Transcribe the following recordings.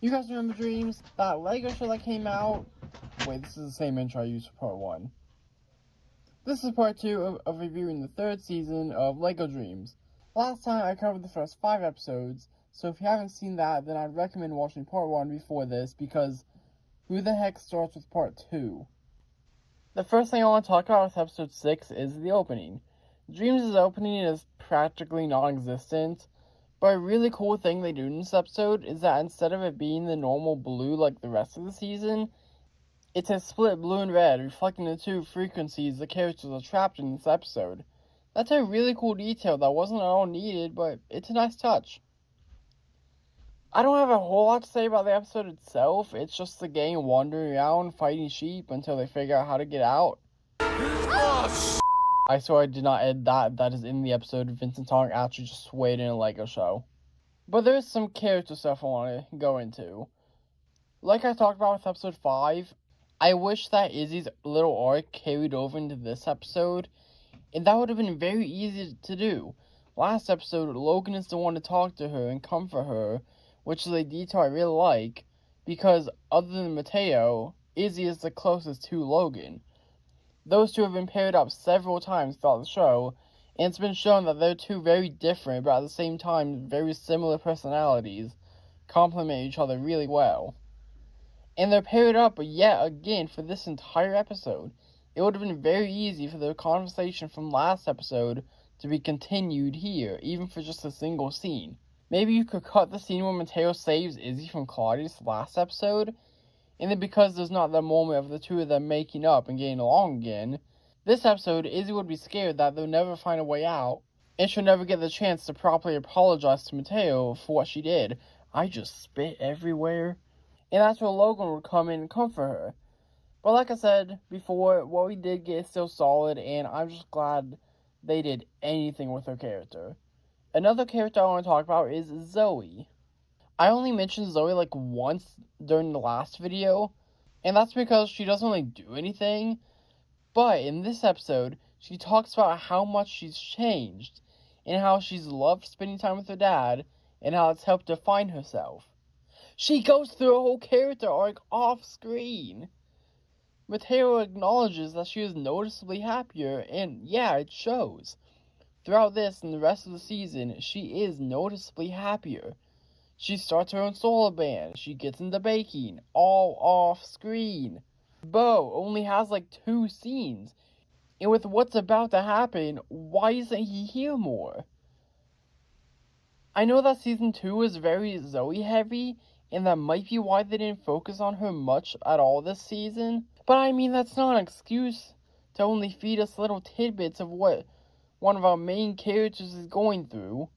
You guys remember Dreamzzz? That Lego show that came out? Wait, this is the same intro I used for part 1. This is part 2 of reviewing the 3rd season of Lego Dreamzzz. Last time I covered the first 5 episodes, so if you haven't seen that, then I'd recommend watching part 1 before this, because who the heck starts with part 2? The first thing I want to talk about with episode 6 is the opening. Dreamzz's opening is practically non-existent, but a really cool thing they do in this episode is that instead of it being the normal blue like the rest of the season, it's a split blue and red, reflecting the two frequencies the characters are trapped in this episode. That's a really cool detail that wasn't at all needed, but it's a nice touch. I don't have a whole lot to say about the episode itself. It's just the gang wandering around fighting sheep until they figure out how to get out. I swear I did not edit that. That is in the episode. Vincent Tong actually just swayed in a Lego show. But there is some character stuff I want to go into. Like I talked about with episode 5, I wish that Izzy's little arc carried over into this episode, and that would have been very easy to do. Last episode, Logan is the one to talk to her and comfort her, which is a detail I really like, because other than Mateo, Izzy is the closest to Logan. Those two have been paired up several times throughout the show, and it's been shown that they're two very different, but at the same time, very similar personalities, complement each other really well. And they're paired up yet again for this entire episode. It would have been very easy for the conversation from last episode to be continued here, even for just a single scene. Maybe you could cut the scene where Mateo saves Izzy from Claudius last episode, and then because there's not the moment of the two of them making up and getting along again, this episode, Izzy would be scared that they'll never find a way out, and she'll never get the chance to properly apologize to Mateo for what she did. I just spit everywhere. And that's where Logan would come in and comfort her. But like I said before, what we did get is still solid, and I'm just glad they did anything with her character. Another character I want to talk about is Zoe. I only mentioned Zoe like once during the last video, and that's because she doesn't really do anything. But in this episode, she talks about how much she's changed, and how she's loved spending time with her dad, and how it's helped her find herself. She goes through a whole character arc off screen. Mateo acknowledges that she is noticeably happier, and yeah, it shows. Throughout this and the rest of the season, she is noticeably happier. She starts her own solo band, she gets into baking, all off screen. Bo only has like 2 scenes, and with what's about to happen, why isn't he here more? I know that season 2 is very Zoe heavy, and that might be why they didn't focus on her much at all this season, but I mean that's not an excuse to only feed us little tidbits of what one of our main characters is going through.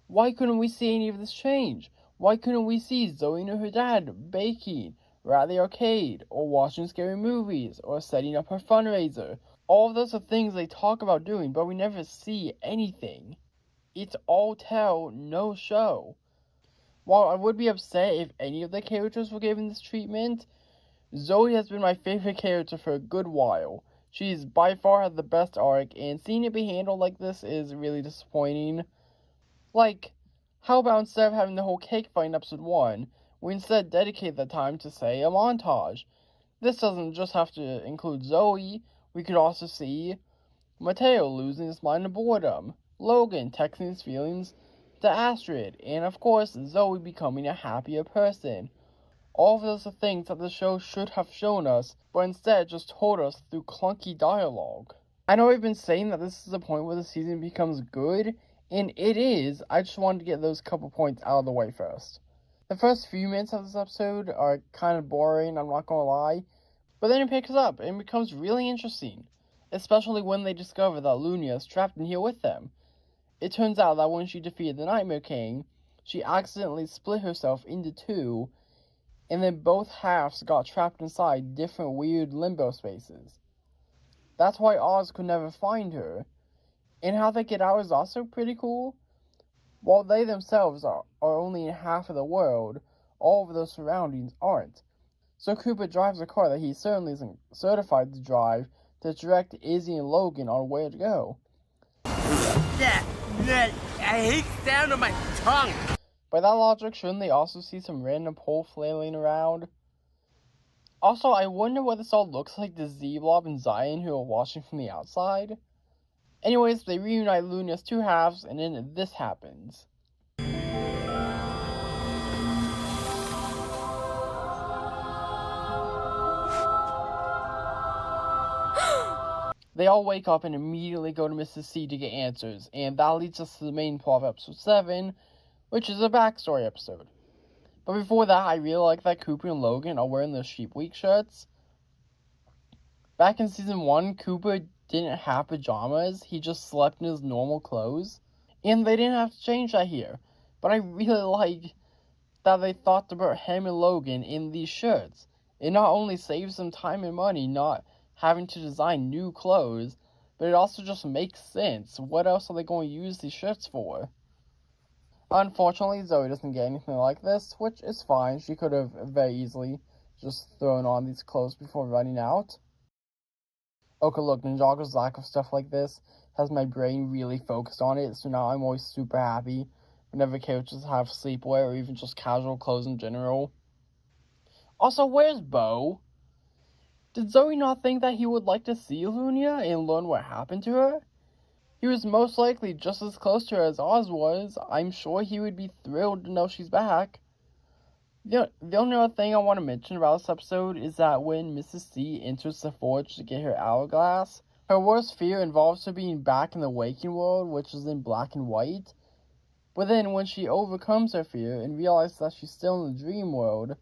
Why couldn't we see any of this change? Why couldn't we see Zoe and her dad baking, or at the arcade, or watching scary movies, or setting up her fundraiser? All of those are things they talk about doing, but we never see anything. It's all tell, no show. While I would be upset if any of the characters were given this treatment, Zoe has been my favorite character for a good while. She's by far had the best arc, and seeing it be handled like this is really disappointing. Like, how about instead of having the whole cake fight in episode 1, we instead dedicate that time to, say, a montage? This doesn't just have to include Zoe. We could also see Mateo losing his mind of boredom, Logan texting his feelings to Astrid, and of course, Zoe becoming a happier person. All of those are things that the show should have shown us, but instead just told us through clunky dialogue. I know I've been saying that this is the point where the season becomes good, and it is. I just wanted to get those couple points out of the way first. The first few minutes of this episode are kind of boring, I'm not gonna lie, but then it picks up and becomes really interesting, especially when they discover that Lunia is trapped in here with them. It turns out that when she defeated the Nightmare King, she accidentally split herself into 2, and then both halves got trapped inside different weird limbo spaces. That's why Oz could never find her, and how they get out is also pretty cool. While they themselves are only in half of the world, all of those surroundings aren't. So Cooper drives a car that he certainly isn't certified to drive to direct Izzy and Logan on where to go. I hate the sound of my tongue. By that logic, shouldn't they also see some random pole flailing around? Also, I wonder what this all looks like to Z-Blob and Zion, who are watching from the outside. Anyways, they reunite Lunia's two halves, and then this happens. They all wake up and immediately go to Mrs. C to get answers, and that leads us to the main plot of episode 7, which is a backstory episode. But before that, I really like that Cooper and Logan are wearing their Sheep Week shirts. Back in season 1, Cooper didn't have pajamas, he just slept in his normal clothes, and they didn't have to change that here. But I really like that they thought about him and Logan in these shirts. It not only saves them time and money not having to design new clothes, but it also just makes sense. What else are they going to use these shirts for? Unfortunately, Zoe doesn't get anything like this, which is fine. She could have very easily just thrown on these clothes before running out. Okay, look, Ninjago's lack of stuff like this has my brain really focused on it, so now I'm always super happy whenever characters have sleepwear or even just casual clothes in general. Also, where's Bo? Did Zoe not think that he would like to see Lunia and learn what happened to her? He was most likely just as close to her as Oz was. I'm sure he would be thrilled to know she's back. The only other thing I want to mention about this episode is that when Mrs. C enters the forge to get her hourglass, her worst fear involves her being back in the waking world, which is in black and white. But then when she overcomes her fear and realizes that she's still in the dream world,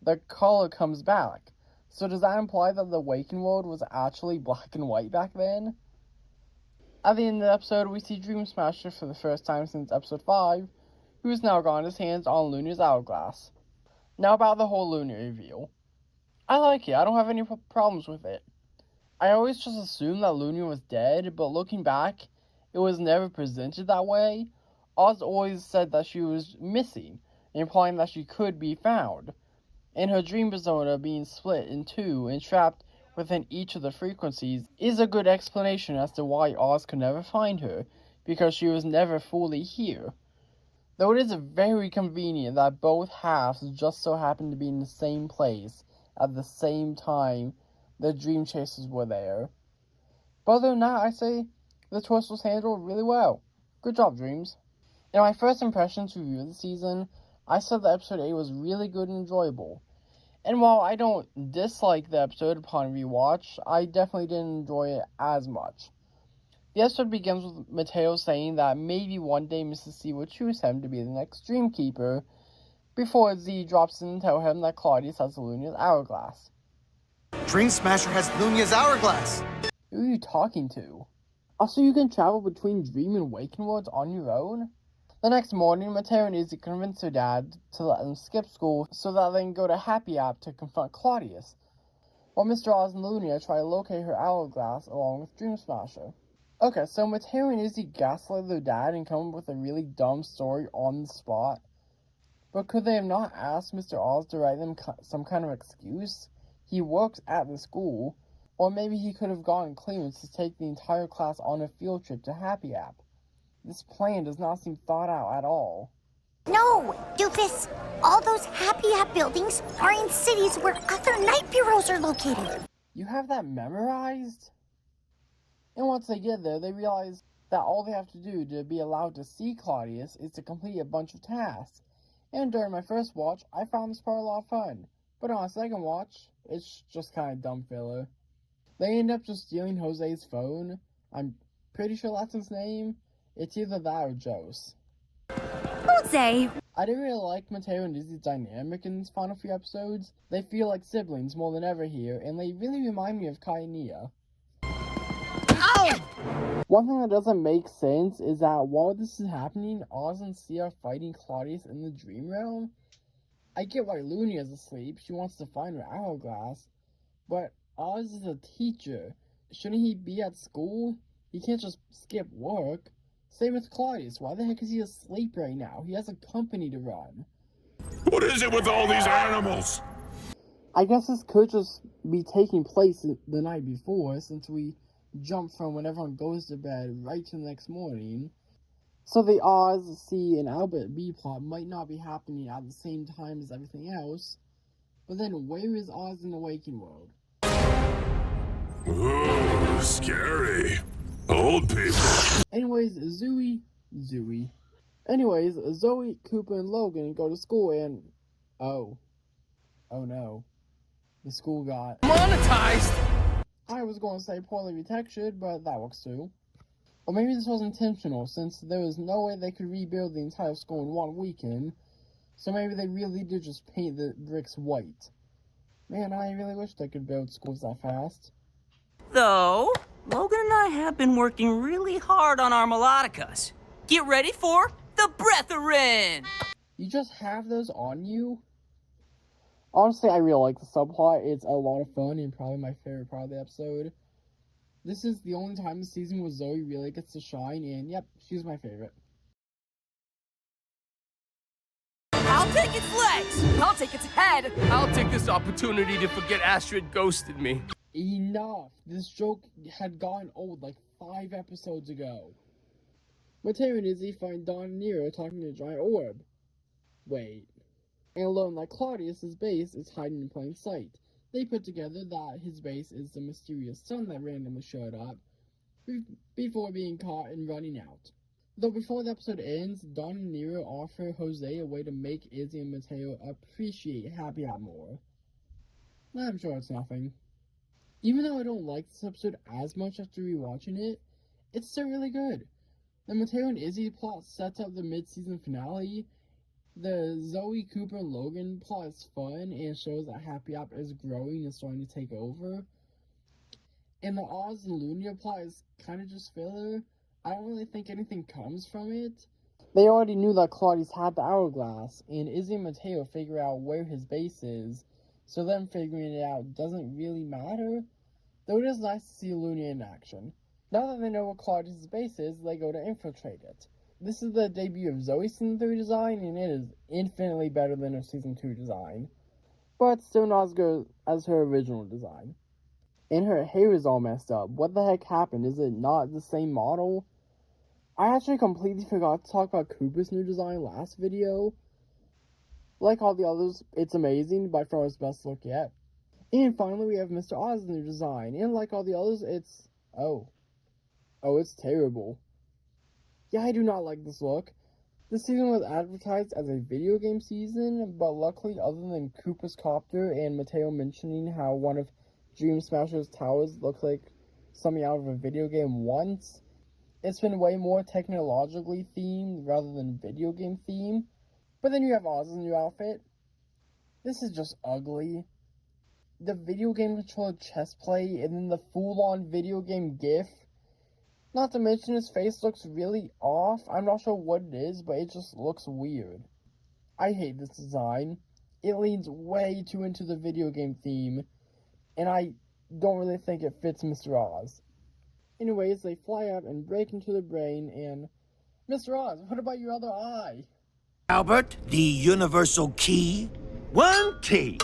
the color comes back. So does that imply that the waking world was actually black and white back then? At the end of the episode, we see Dream Smasher for the first time since episode 5, who has now gotten his hands on Lunia's hourglass. Now about the whole Lunia reveal. I like it, I don't have any problems with it. I always just assumed that Lunia was dead, but looking back, it was never presented that way. Oz always said that she was missing, implying that she could be found. And her dream persona being split in two and trapped within each of the frequencies is a good explanation as to why Oz could never find her, because she was never fully here. Though it is very convenient that both halves just so happen to be in the same place at the same time the Dream Chasers were there. But other than that, I say the twist was handled really well. Good job, Dreams. In my first impressions review of the season, I said that episode 8 was really good and enjoyable. And while I don't dislike the episode upon rewatch, I definitely didn't enjoy it as much. The episode begins with Mateo saying that maybe one day Mrs. C would choose him to be the next Dreamkeeper, before Z drops in and tell him that Claudius has Lunia's hourglass. Dream Smasher has Lunia's hourglass! Who are you talking to? Also, you can travel between Dream and Waking worlds on your own? The next morning, Mateo and Izzy convince their dad to let them skip school so that they can go to Happy App to confront Claudius, while Mr. Oz and Lunia try to locate her hourglass along with Dream Smasher. Okay, so Mateo and Izzy gaslight their dad and come up with a really dumb story on the spot. But could they have not asked Mr. Oz to write them some kind of excuse? He works at the school. Or maybe he could have gotten clearance to take the entire class on a field trip to Happy App. This plan does not seem thought out at all. No, doofus! All those Happy App buildings are in cities where other night bureaus are located. You have that memorized? And once they get there, they realize that all they have to do to be allowed to see Claudius is to complete a bunch of tasks. And during my first watch, I found this part a lot of fun. But on a second watch, it's just kind of dumb filler. They end up just stealing Jose's phone. I'm pretty sure that's his name. It's either that or Jose. Jose! I didn't really like Mateo and Izzy's dynamic in these final few episodes. They feel like siblings more than ever here, and they really remind me of Kai and Nia. Ow! One thing that doesn't make sense is that while this is happening, Oz and C are fighting Claudius in the dream realm. I get why Lunia is asleep, she wants to find her hourglass, but Oz is a teacher. Shouldn't he be at school? He can't just skip work. Same with Claudius. Why the heck is he asleep right now? He has a company to run. What is it with all these animals? I guess this could just be taking place the night before, since we jump from when everyone goes to bed right to the next morning. So the Oz C and Albert B plot might not be happening at the same time as everything else, but then where is Oz in the waking world? Ooh, scary. Old people. Anyways, Zoe, Cooper, and Logan go to school and... Oh no. The school got... monetized! I was going to say poorly retextured, but that works too. Or maybe this was intentional, since there was no way they could rebuild the entire school in one weekend, so maybe they really did just paint the bricks white. Man, I really wish they could build schools that fast. Though, Logan and I have been working really hard on our melodicas. Get ready for the Breatherin! You just have those on you? Honestly, I really like the subplot. It's a lot of fun and probably my favorite part of the episode. This is the only time this season where Zoe really gets to shine, and yep, she's my favorite. I'll take its legs! I'll take its head! I'll take this opportunity to forget Astrid ghosted me. Enough! This joke had gotten old like 5 episodes ago. Mateo and Izzy find Don and Nero talking to a giant orb. Wait. And learn that Claudius's base is hiding in plain sight. They put together that his base is the mysterious sun that randomly showed up before being caught and running out. Though before the episode ends, Don and Nero offer Jose a way to make Izzy and Mateo appreciate Happy Hour more. I'm sure it's nothing. Even though I don't like this episode as much after rewatching it, it's still really good. The Mateo and Izzy plot sets up the mid-season finale. The Zoe, Cooper, and Logan plot is fun and shows that Happy Hour is growing and starting to take over. And the Oz and Lunia plot is kind of just filler. I don't really think anything comes from it. They already knew that Claudius had the hourglass, and Izzy and Mateo figure out where his base is, so them figuring it out doesn't really matter. Though it is nice to see Lunia in action. Now that they know what Claudius' base is, they go to infiltrate it. This is the debut of Zoe's Season 3 design, and it is infinitely better than her Season 2 design. But still not as good as her original design. And her hair is all messed up. What the heck happened? Is it not the same model? I actually completely forgot to talk about Cooper's new design last video. Like all the others, it's amazing, by far his best look yet. And finally we have Mr. Oz's new design, and like all the others, it's... Oh, it's terrible. Yeah, I do not like this look. This season was advertised as a video game season, but luckily, other than Koopa's copter and Mateo mentioning how one of Dream Smasher's towers looked like something out of a video game once, it's been way more technologically themed rather than video game themed. But then you have Oz's new outfit. This is just ugly. The video game controller chest plate, and then the full-on video game GIF. Not to mention his face looks really off. I'm not sure what it is, but it just looks weird. I hate this design. It leans way too into the video game theme, and I don't really think it fits Mr. Oz. Anyways, they fly up and break into the brain, and... Mr. Oz, what about your other eye? Albert, the universal key? One key!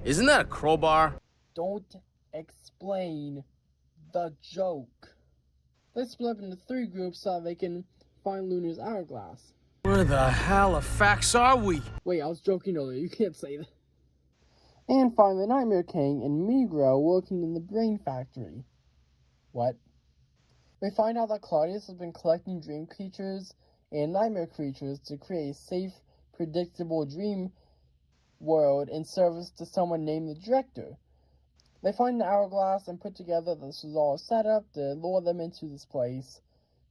Isn't that a crowbar? Don't explain the joke. They split up into 3 groups so that they can find Luna's hourglass. Where the Halifax are we? Wait, I was joking earlier, you can't say that. And find the Nightmare King and Migro working in the brain factory. What? We find out that Claudius has been collecting dream creatures and nightmare creatures to create a safe, predictable dream world in service to someone named the Director. They find the hourglass and put together that this was all a setup to lure them into this place.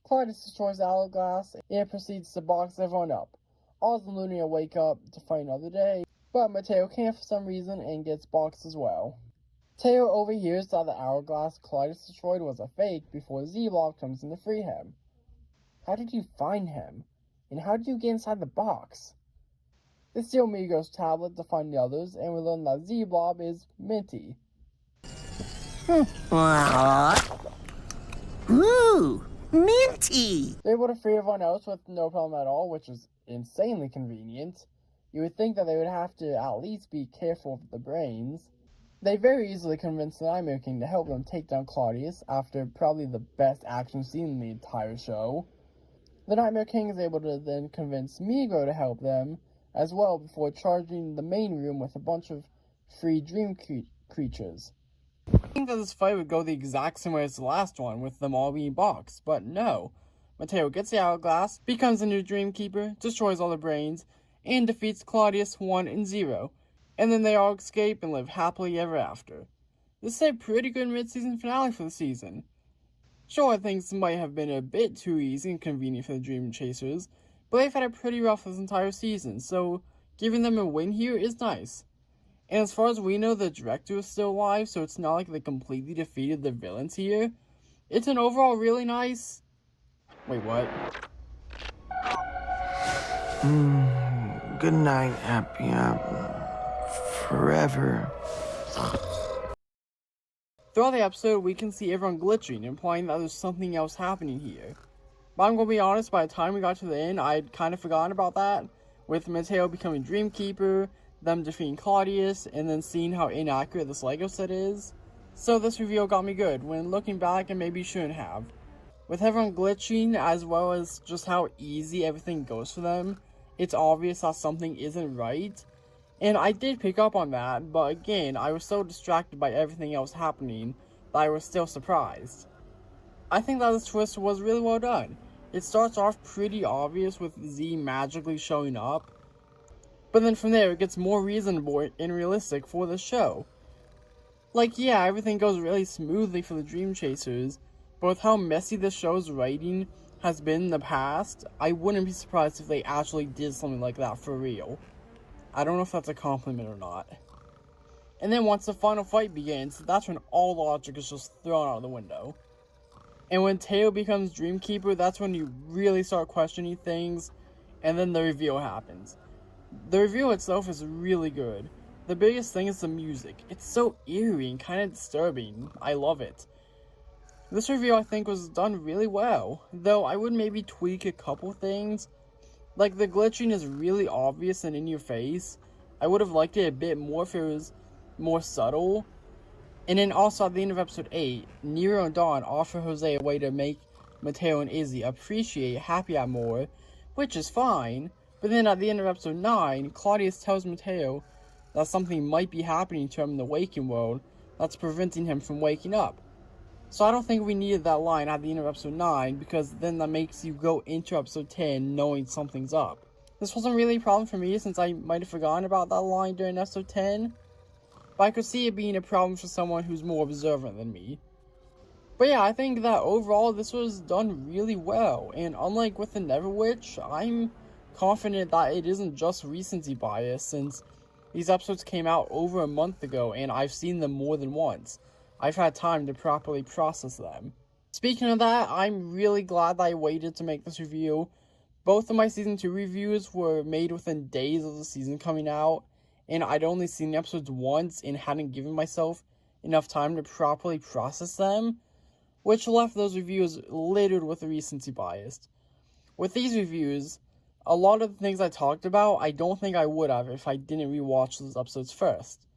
Claudius destroys the hourglass and proceeds to box everyone up. Oz and Lunia wake up to fight another day, but Mateo can't for some reason and gets boxed as well. Mateo overhears that the hourglass Claudius destroyed was a fake before Z-Blob comes in to free him. How did you find him? And how did you get inside the box? They steal Migo's tablet to find the others, and we learn that Z-Blob is Minty. Ooh, minty! They're able to free everyone else with no problem at all, which is insanely convenient. You would think that they would have to at least be careful with the brains. They very easily convince the Nightmare King to help them take down Claudius after probably the best action scene in the entire show. The Nightmare King is able to then convince Migo to help them as well before charging the main room with a bunch of free dream creatures. I think that this fight would go the exact same way as the last one, with them all being boxed, but no. Mateo gets the hourglass, becomes a new Dream Keeper, destroys all the brains, and defeats Claudius 1 and 0, and then they all escape and live happily ever after. This is a pretty good mid-season finale for the season. Sure, things might have been a bit too easy and convenient for the Dream Chasers, but they've had it pretty rough this entire season, so giving them a win here is nice. And as far as we know, the director is still alive, so it's not like they completely defeated the villains here. It's an overall really nice... Wait, what? Good night, Happy Forever. Throughout the episode, we can see everyone glitching, implying that there's something else happening here. But I'm gonna be honest, by the time we got to the end, I'd kind of forgotten about that, with Mateo becoming Dream Keeper, them defeating Claudius, and then seeing how inaccurate this Lego set is. So this reveal got me good, when looking back and maybe shouldn't have. With everyone glitching, as well as just how easy everything goes for them, it's obvious that something isn't right. And I did pick up on that, but again, I was so distracted by everything else happening that I was still surprised. I think that this twist was really well done. It starts off pretty obvious with Z magically showing up, but then from there it gets more reasonable and realistic for the show. Like, yeah, everything goes really smoothly for the Dream Chasers, but with how messy the show's writing has been in the past, I wouldn't be surprised if they actually did something like that for real. I don't know if that's a compliment or not. And then once the final fight begins, that's when all logic is just thrown out of the window. And when Teo becomes Dream Keeper, that's when you really start questioning things, and then the reveal happens. The reveal itself is really good. The biggest thing is the music. It's so eerie and kind of disturbing. I love it. This reveal I think was done really well, though I would maybe tweak a couple things. Like, the glitching is really obvious and in your face. I would have liked it a bit more if it was more subtle. And then also at the end of episode 8, Nero and Dawn offer Jose a way to make Mateo and Izzy appreciate Happy Hour more, which is fine. But then at the end of episode 9, Claudius tells Mateo that something might be happening to him in the waking world that's preventing him from waking up. So I don't think we needed that line at the end of episode 9, because then that makes you go into episode 10 knowing something's up. This wasn't really a problem for me since I might have forgotten about that line during episode 10, but I could see it being a problem for someone who's more observant than me. But yeah, I think that overall this was done really well, and unlike with the Never Witch, I'm confident that it isn't just recency bias since these episodes came out over a month ago and I've seen them more than once. I've had time to properly process them. Speaking of that, I'm really glad that I waited to make this review. Both of my Season 2 reviews were made within days of the season coming out, and I'd only seen the episodes once and hadn't given myself enough time to properly process them, which left those reviews littered with recency bias. With these reviews, a lot of the things I talked about, I don't think I would have if I didn't rewatch those episodes first.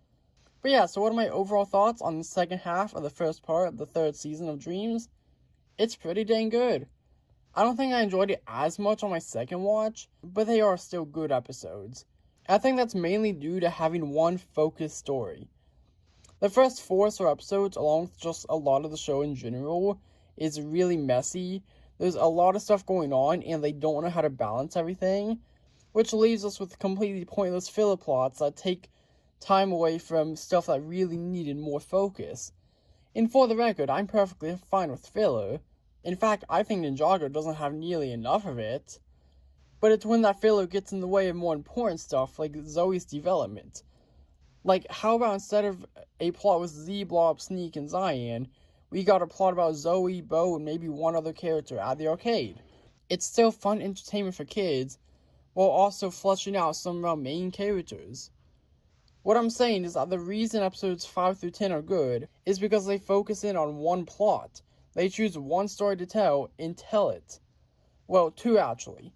But yeah, so what are my overall thoughts on the second half of the first part of the third season of Dreamzzz? It's pretty dang good. I don't think I enjoyed it as much on my second watch, but they are still good episodes. I think that's mainly due to having one focused story. The first 4 or so episodes, along with just a lot of the show in general, is really messy. There's a lot of stuff going on, and they don't know how to balance everything, which leaves us with completely pointless filler plots that take time away from stuff that really needed more focus. And for the record, I'm perfectly fine with filler. In fact, I think Ninjago doesn't have nearly enough of it. But it's when that filler gets in the way of more important stuff, like Zoe's development. Like, how about instead of a plot with Z, Blob, Sneak, and Zion, we got a plot about Zoe, Bo, and maybe one other character at the arcade. It's still fun entertainment for kids, while also fleshing out some of our main characters. What I'm saying is that the reason episodes 5 through 10 are good is because they focus in on one plot. They choose one story to tell and tell it. Well, 2 actually.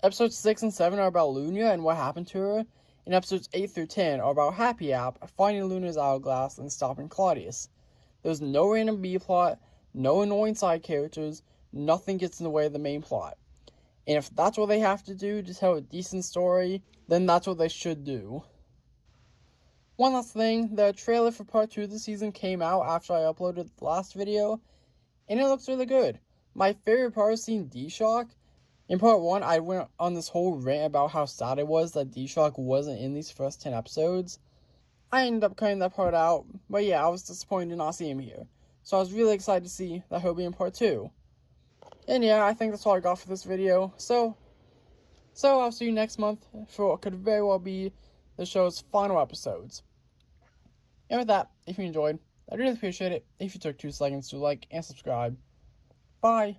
Episodes 6 and 7 are about Luna and what happened to her, and episodes 8 through 10 are about Happy App, finding Luna's hourglass, and stopping Claudius. There's no random B-plot, no annoying side characters, nothing gets in the way of the main plot. And if that's what they have to do to tell a decent story, then that's what they should do. One last thing, the trailer for part 2 of the season came out after I uploaded the last video, and it looks really good. My favorite part is seeing D-Shock. In part 1, I went on this whole rant about how sad it was that D-Shock wasn't in these first 10 episodes. I ended up cutting that part out, but yeah, I was disappointed to not see him here. So I was really excited to see that he'll be in part 2. And yeah, I think that's all I got for this video. So I'll see you next month for what could very well be the show's final episodes. And with that, if you enjoyed, I'd really appreciate it if you took 2 seconds to like and subscribe. Bye!